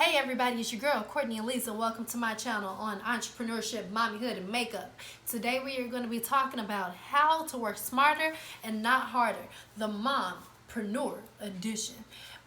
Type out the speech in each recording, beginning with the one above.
Hey everybody, it's your girl Courtney and Lisa. Welcome to my channel on entrepreneurship, mommyhood, and makeup. Today we are going to be talking about how to work smarter and not harder, the Mompreneur edition.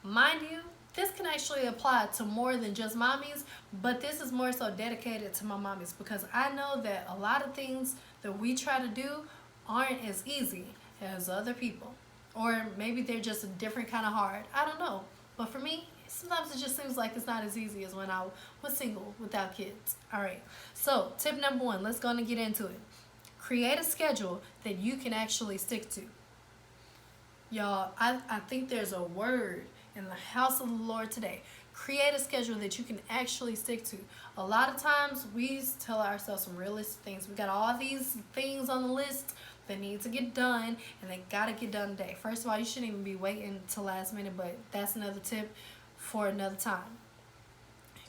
Mind you, this can actually apply to more than just mommies, but this is more so dedicated to my mommies because I know that a lot of things that we try to do aren't as easy as other people. Or maybe they're just a different kind of hard. I don't know. But for me, sometimes it just seems like it's not as easy as when I was single without kids. Alright, so tip number one, let's go and get into it. Create a schedule that you can actually stick to. Y'all, I think there's a word in the house of the Lord today. Create a schedule that you can actually stick to. A lot of times we tell ourselves some realistic things. We got all these things on the list that need to get done, and they gotta get done today. First of all, you shouldn't even be waiting till last minute, but that's another tip for another time.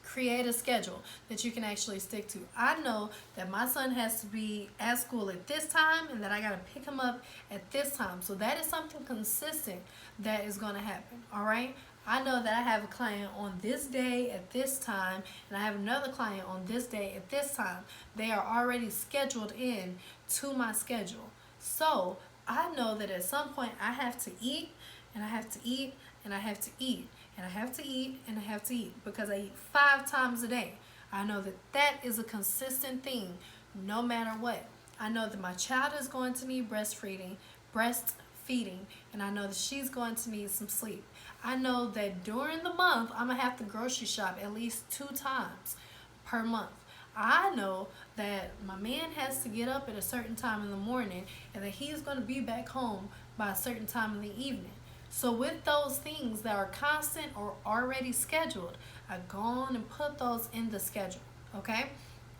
Create a schedule that you can actually stick to. I know that my son has to be at school at this time and that I gotta pick him up at this time. So that is something consistent that is gonna happen, all right? I know that I have a client on this day at this time, and I have another client on this day at this time. They are already scheduled in to my schedule. So I know that at some point I have to eat, and I have to eat, and I have to eat, and I have to eat, and I have to eat, because I eat 5 times a day. I know that that is a consistent thing no matter what. I know that my child is going to need breastfeeding, and I know that she's going to need some sleep. I know that during the month I'm gonna have to grocery shop at least 2 times per month. I know that my man has to get up at a certain time in the morning and that he's going to be back home by a certain time in the evening. So with those things that are constant or already scheduled, I go on and put those in the schedule, okay?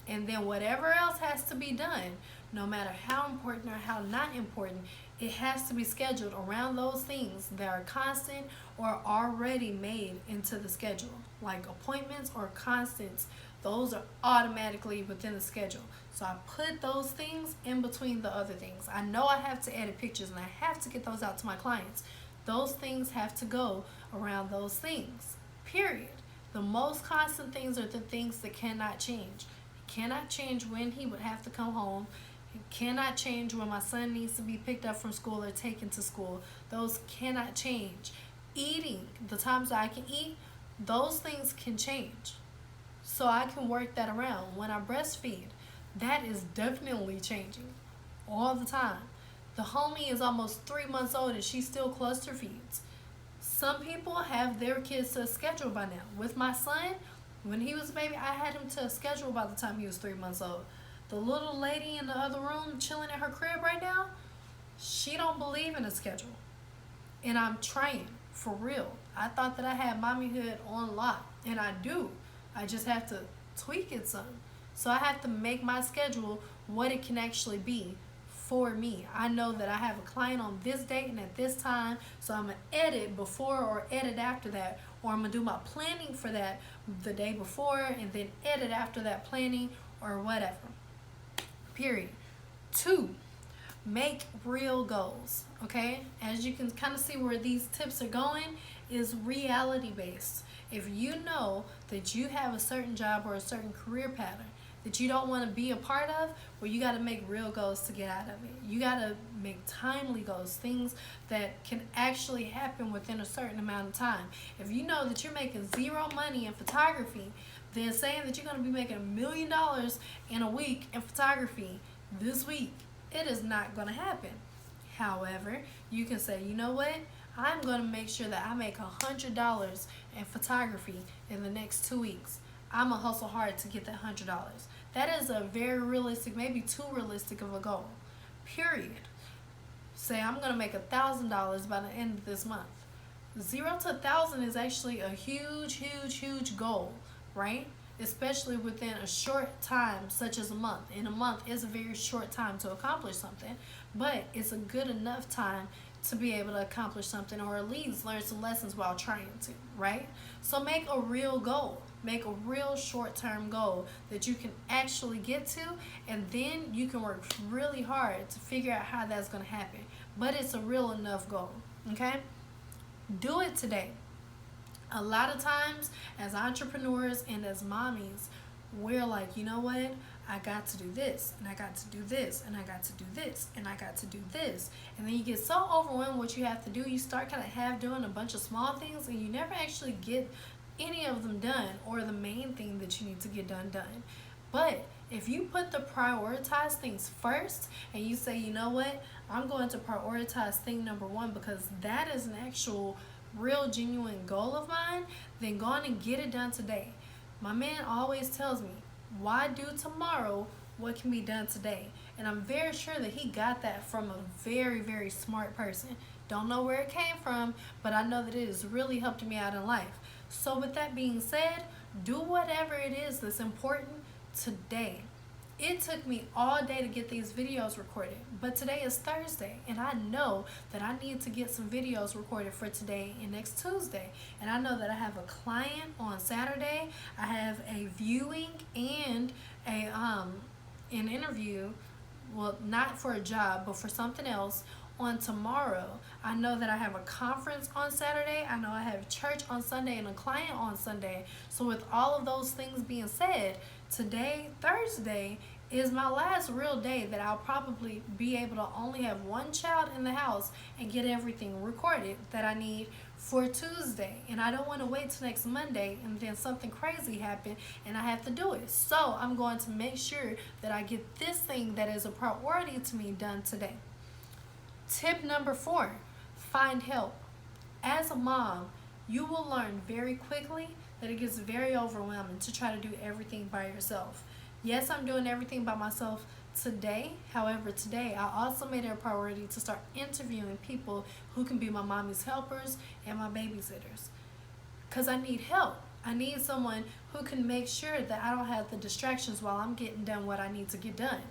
And then whatever else has to be done, no matter how important or how not important, it has to be scheduled around those things that are constant or already made into the schedule. Like appointments or constants, those are automatically within the schedule. So I put those things in between the other things. I know I have to edit pictures and I have to get those out to my clients. Those things have to go around those things, period. The most constant things are the things that cannot change. It cannot change when he would have to come home. It cannot change when my son needs to be picked up from school or taken to school. Those cannot change. Eating, the times that I can eat, those things can change. So I can work that around. When I breastfeed, that is definitely changing all the time. The homie is almost 3 months old and she still cluster feeds. Some people have their kids to a schedule by now. With my son, when he was a baby, I had him to a schedule by the time he was 3 months old. The little lady in the other room chilling in her crib right now, she don't believe in a schedule. And I'm trying, for real. I thought that I had mommyhood on lock, and I do. I just have to tweak it some. So I have to make my schedule what it can actually be for me. I know that I have a client on this date and at this time, so I'm going to edit before or edit after that, or I'm going to do my planning for that the day before and then edit after that planning or whatever. Period. 2, make real goals, okay? As you can kind of see where these tips are going is reality based. If you know that you have a certain job or a certain career pattern that you don't want to be a part of, well, you got to make real goals to get out of it. You got to make timely goals, things that can actually happen within a certain amount of time. If you know that you're making 0 money in photography, then saying that you're going to be making $1 million in a week in photography this week, it is not going to happen. However, you can say, you know what? I'm going to make sure that I make $100 in photography in the next 2 weeks. I'm going to hustle hard to get that $100. That is a very realistic, maybe too realistic of a goal. Period. Say I'm going to make $1,000 by the end of this month. 0 to 1,000 is actually a huge goal, right? Especially within a short time, such as a month. And a month is a very short time to accomplish something, but it's a good enough time to be able to accomplish something, or at least learn some lessons while trying to, right? So make a real goal. Make a real short-term goal that you can actually get to, and then you can work really hard to figure out how that's going to happen. But it's a real enough goal, okay? Do it today. A lot of times as entrepreneurs and as mommies, we're like, you know what? I got to do this, and I got to do this, and I got to do this, and I got to do this. And then you get so overwhelmed what you have to do, you start kind of half doing a bunch of small things, and you never actually get any of them done, or the main thing that you need to get done. But if you put the prioritize things first, and you say, you know what, I'm going to prioritize thing number one because that is an actual real genuine goal of mine, then go on and get it done today. My man always tells me, why do tomorrow what can be done today? And I'm very sure that he got that from a very, very smart person. Don't know where it came from, but I know that it has really helped me out in life. So with that being said, do whatever it is that's important today. It took me all day to get these videos recorded, but today is Thursday, and I know that I need to get some videos recorded for today and next Tuesday. And I know that I have a client on Saturday, I have a viewing and an interview, well, not for a job, but for something else on tomorrow. I know that I have a conference on Saturday. I know I have church on Sunday and a client on Sunday. So with all of those things being said, today, Thursday, is my last real day that I'll probably be able to only have one child in the house and get everything recorded that I need for Tuesday. And I don't want to wait till next Monday and then something crazy happen and I have to do it. So I'm going to make sure that I get this thing that is a priority to me done today. Tip number 4, find help. As a mom, you will learn very quickly that it gets very overwhelming to try to do everything by yourself. Yes, I'm doing everything by myself today. However, today I also made it a priority to start interviewing people who can be my mommy's helpers and my babysitters. Because I need help. I need someone who can make sure that I don't have the distractions while I'm getting done what I need to get done.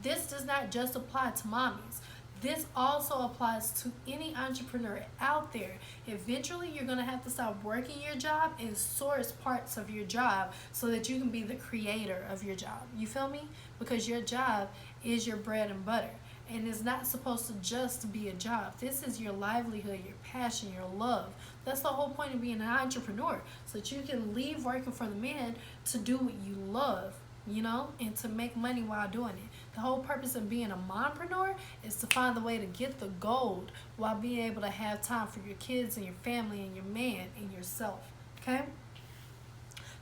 This does not just apply to mommies. This also applies to any entrepreneur out there. Eventually, you're going to have to stop working your job and source parts of your job so that you can be the creator of your job. You feel me? Because your job is your bread and butter. And it's not supposed to just be a job. This is your livelihood, your passion, your love. That's the whole point of being an entrepreneur. So that you can leave working for the man to do what you love, you know, and to make money while doing it. The whole purpose of being a mompreneur is to find the way to get the gold while being able to have time for your kids and your family and your man and yourself, okay?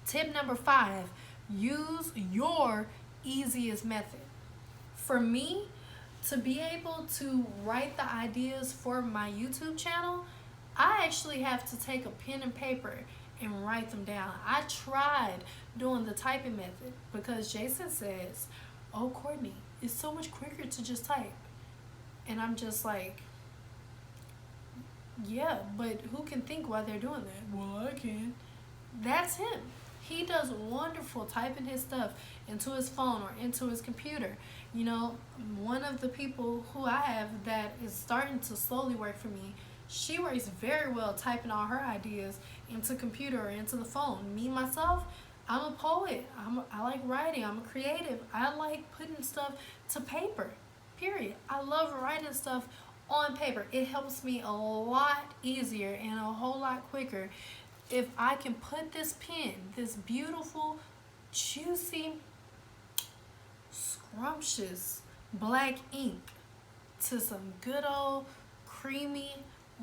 Tip number 5, use your easiest method. For me, to be able to write the ideas for my YouTube channel, I actually have to take a pen and paper and write them down. I tried doing the typing method because Jason says, oh, Courtney, it's so much quicker to just type. And I'm just like, yeah, but who can think while they're doing that? Well, I can. That's him. He does wonderful typing his stuff into his phone or into his computer. You know, one of the people who I have that is starting to slowly work for me, she works very well typing all her ideas into computer or into the phone. Me, myself, I'm a poet. I like writing. I'm a creative. I like putting stuff to paper, period. I love writing stuff on paper. It helps me a lot easier and a whole lot quicker if I can put this pen, this beautiful, juicy, scrumptious black ink to some good old creamy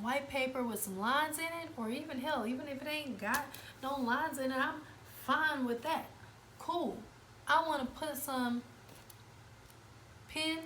white paper with some lines in it, or even hell, even if it ain't got no lines in it, I'm fine with that. Cool. I want to put some pen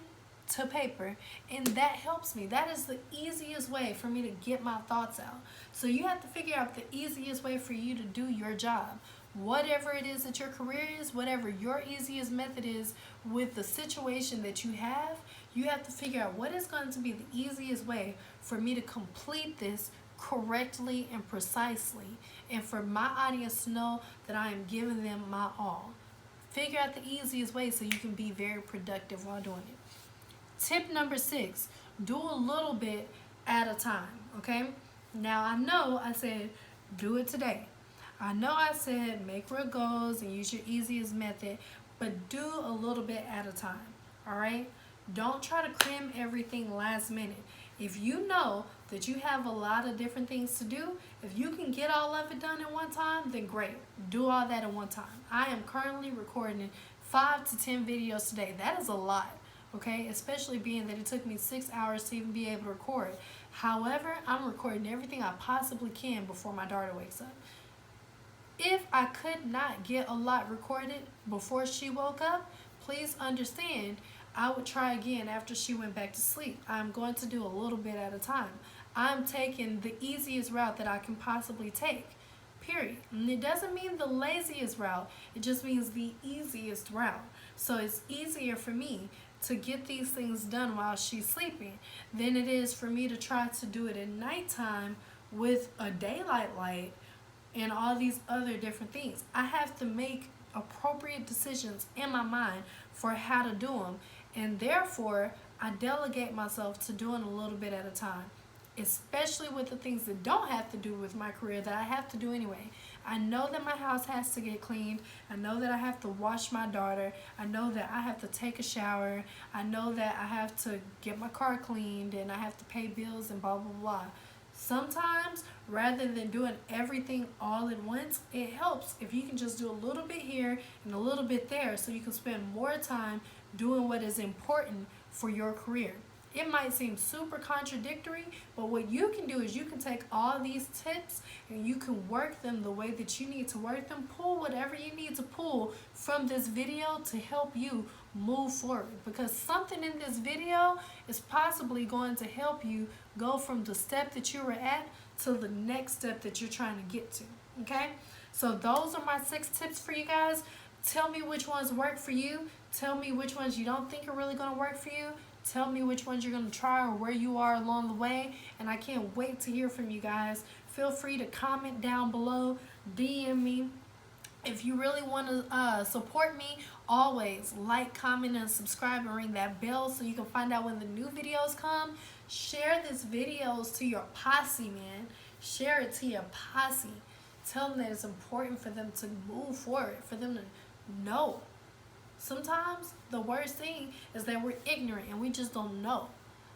to paper, and that helps me. That is the easiest way for me to get my thoughts out. So you have to figure out the easiest way for you to do your job. Whatever it is that your career is, whatever your easiest method is with the situation that you have to figure out what is going to be the easiest way for me to complete this correctly and precisely, and for my audience to know that I am giving them my all. Figure out the easiest way so you can be very productive while doing it. Tip number 6, do a little bit at a time, okay? Now I know I said do it today. I know I said make real goals and use your easiest method, but do a little bit at a time, all right? Don't try to cram everything last minute. If you know that you have a lot of different things to do, if you can get all of it done in one time, then great. Do all that in one time. I am currently recording 5 to 10 videos today. That is a lot, okay? Especially being that it took me 6 hours to even be able to record. However, I'm recording everything I possibly can before my daughter wakes up. If I could not get a lot recorded before she woke up, please understand I would try again after she went back to sleep. I'm going to do a little bit at a time. I'm taking the easiest route that I can possibly take, period. And it doesn't mean the laziest route, it just means the easiest route. So it's easier for me to get these things done while she's sleeping than it is for me to try to do it at nighttime with a daylight light and all these other different things. I have to make appropriate decisions in my mind for how to do them, and therefore I delegate myself to doing a little bit at a time, especially with the things that don't have to do with my career that I have to do anyway. I know that my house has to get cleaned. I know that I have to wash my daughter. I know that I have to take a shower. I know that I have to get my car cleaned and I have to pay bills and blah blah blah. Sometimes, rather than doing everything all at once, it helps if you can just do a little bit here and a little bit there so you can spend more time doing what is important for your career. It might seem super contradictory, but what you can do is you can take all these tips and you can work them the way that you need to work them. Pull whatever you need to pull from this video to help you move forward, because something in this video is possibly going to help you go from the step that you were at to the next step that you're trying to get to. Okay, so those are my 6 tips for you guys. Tell me which ones work for you. Tell me which ones you don't think are really going to work for you. Tell me which ones you're going to try or where you are along the way. And I can't wait to hear from you guys. Feel free to comment down below, DM me. If you really want to support me, always like, comment, and subscribe, and ring that bell so you can find out when the new videos come. Share these videos to your posse, man. Share it to your posse. Tell them that it's important for them to move forward, for them to know. Sometimes the worst thing is that we're ignorant and we just don't know.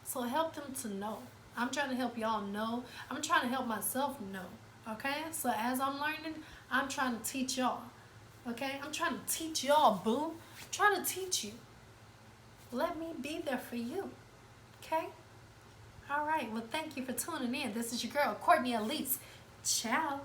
So help them to know. I'm trying to help y'all know. I'm trying to help myself know. Okay? So as I'm learning, I'm trying to teach y'all. Okay? I'm trying to teach y'all, boo. I'm trying to teach you. Let me be there for you. Okay? All right. Well, thank you for tuning in. This is your girl, Courtney Elise. Ciao.